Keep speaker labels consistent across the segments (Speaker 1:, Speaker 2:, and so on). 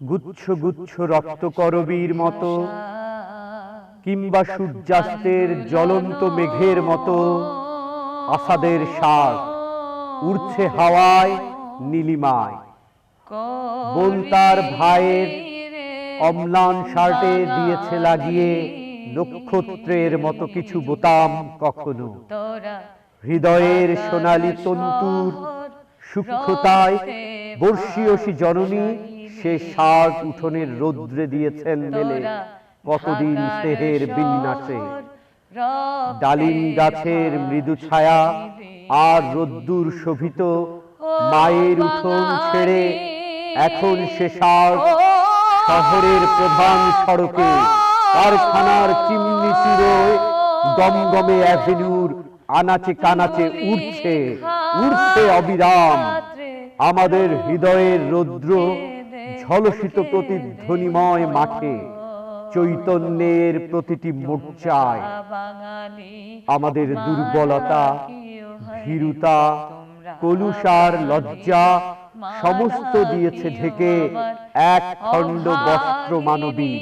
Speaker 1: গুচ্ছ গুচ্ছ রক্তকরবীর মতো কিংবা সূর্যাস্তের জ্বলন্ত মেঘের মতো আসাদের শ্বাস উড়ছে হাওয়ায় নীলিমায়। বোন তার ভাইয়ের অম্লান শার্টে দিয়েছে লাগিয়ে নক্ষত্রের মতো কিছু বোতাম। কখনো হৃদয়ের সোনালী তন্তুর সূক্ষ্মতায় বর্ষীয়সী জননী সে শার্ট উঠোনের রৌদ্রে দিয়েছেন মেলে কতদিন স্নেহের বিন্যাসে। ডালিম গাছের মৃদু ছায়া আর রোদ্দুর শোভিত মায়ের উঠোন ছেড়ে এখন সে শার্ট শহরের প্রধান সড়কে কারখানার চিমনি চিরোয় গমগমে অ্যাভিনিউর আনাচে কানাচে উড়ছে উড়ছে অবিরাম। আমাদের হৃদয়ের রৌদ্র ঝলসিত প্রতিধ্বনিময় মাঠে চৈতন্যের প্রতিটি মোর্চায় আমাদের দুর্বলতা, ভীরুতা, কলুষার লজ্জা সমস্ত দিয়েছে ঢেকে এক খণ্ড বস্ত্র মানবী।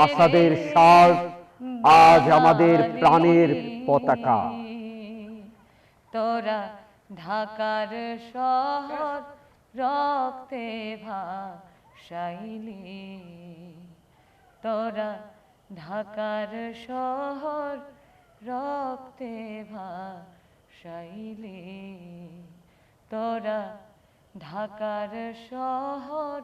Speaker 1: আসাদের শার্ট আজ আমাদের প্রাণের পতাকা।
Speaker 2: তোরা ঢাকার শহর রক্তে ভাসাইলি, তোরা ঢাকার শহর রক্তে ভাসাইলি, তোরা ঢাকার শহর